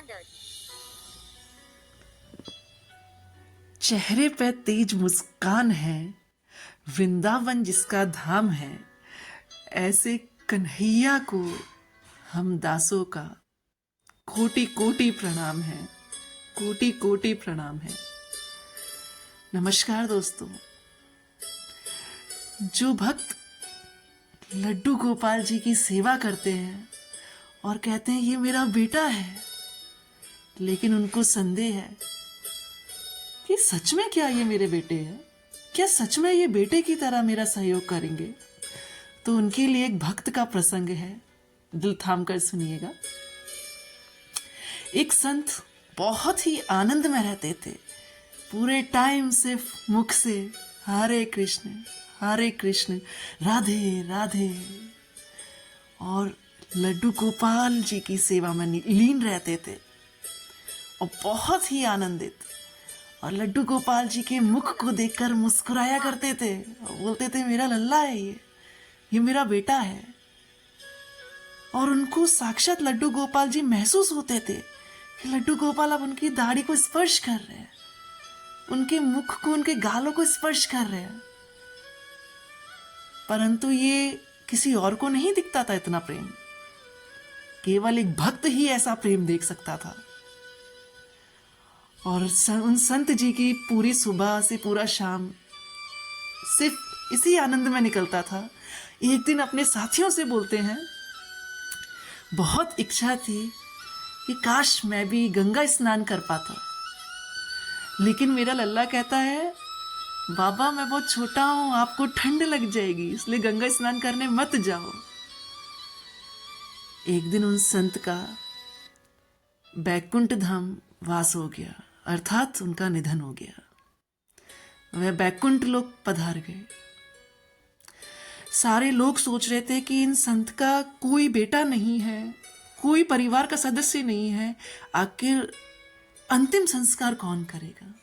Standard. चेहरे पे तेज मुस्कान है, वृंदावन जिसका धाम है, ऐसे कन्हैया को हम दासों का कोटि कोटि प्रणाम है, कोटि कोटि प्रणाम है। नमस्कार दोस्तों। जो भक्त लड्डू गोपाल जी की सेवा करते हैं और कहते हैं ये मेरा बेटा है, लेकिन उनको संदेह है कि सच में क्या ये मेरे बेटे हैं, क्या सच में ये बेटे की तरह मेरा सहयोग करेंगे, तो उनके लिए एक भक्त का प्रसंग है, दिल थाम कर सुनिएगा। एक संत बहुत ही आनंद में रहते थे, पूरे टाइम सिर्फ मुख से हरे कृष्ण राधे राधे और लड्डू गोपाल जी की सेवा में लीन रहते थे और बहुत ही आनंदित, और लड्डू गोपाल जी के मुख को देखकर मुस्कुराया करते थे और बोलते थे मेरा लल्ला है ये मेरा बेटा है। और उनको साक्षात लड्डू गोपाल जी महसूस होते थे कि लड्डू गोपाल अब उनकी दाढ़ी को स्पर्श कर रहे हैं, उनके मुख को, उनके गालों को स्पर्श कर रहे हैं। परंतु ये किसी और को नहीं दिखता था इतना प्रेम, केवल एक भक्त ही ऐसा प्रेम देख सकता था। और उन संत जी की पूरी सुबह से पूरा शाम सिर्फ इसी आनंद में निकलता था। एक दिन अपने साथियों से बोलते हैं, बहुत इच्छा थी कि काश मैं भी गंगा स्नान कर पाता, लेकिन मेरा लल्ला कहता है बाबा मैं बहुत छोटा हूं, आपको ठंड लग जाएगी, इसलिए गंगा स्नान करने मत जाओ। एक दिन उन संत का बैकुंठ धाम वास हो गया, अर्थात उनका निधन हो गया। वह बैकुंठ लोक पधार गए। सारे लोग सोच रहे थे कि इन संत का कोई बेटा नहीं है, कोई परिवार का सदस्य नहीं है, आखिर अंतिम संस्कार कौन करेगा।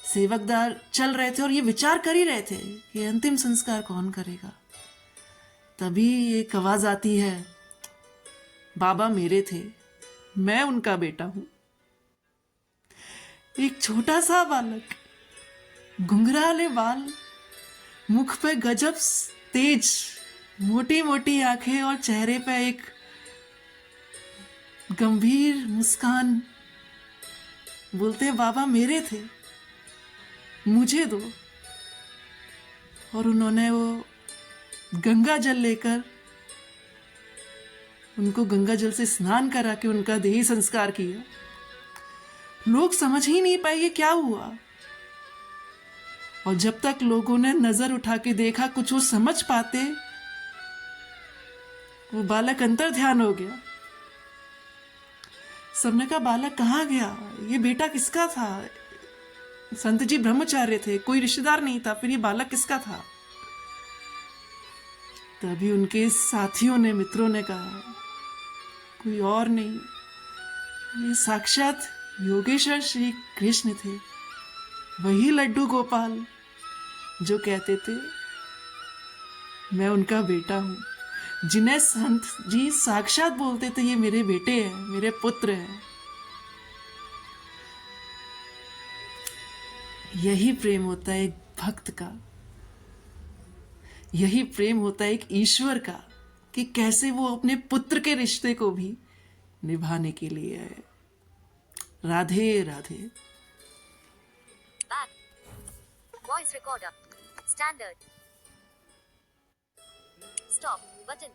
सेवकदार चल रहे थे और ये विचार कर ही रहे थे कि अंतिम संस्कार कौन करेगा। तभी एक आवाज आती है, बाबा मेरे थे, मैं उनका बेटा हूं। एक छोटा सा बालक, घुंघराले बाल, मुख पे गजब तेज, मोटी मोटी आंखें और चेहरे पे एक गंभीर मुस्कान, बोलते बाबा मेरे थे, मुझे दो। और उन्होंने वो गंगा जल लेकर उनको गंगा जल से स्नान करा के उनका देही संस्कार किया। लोग समझ ही नहीं पाए ये क्या हुआ, और जब तक लोगों ने नजर उठा के देखा कुछ वो समझ पाते, वो बालक अंतर ध्यान हो गया। सबने कहा बालक कहाँ गया, ये बेटा किसका था। संत जी ब्रह्मचार्य थे, कोई रिश्तेदार नहीं था, फिर ये बालक किसका था। तभी उनके साथियों ने, मित्रों ने कहा कोई और नहीं, ये साक्षात योगेश्वर श्री कृष्ण थे, वही लड्डू गोपाल जो कहते थे मैं उनका बेटा हूं, जिन्हें संत जी साक्षात बोलते थे ये मेरे बेटे हैं, मेरे पुत्र हैं। यही प्रेम होता है एक भक्त का, यही प्रेम होता है एक ईश्वर का, कि कैसे वो अपने पुत्र के रिश्ते को भी निभाने के लिए है। Radhe Radhe. Back. Voice recorder. Standard. Stop button.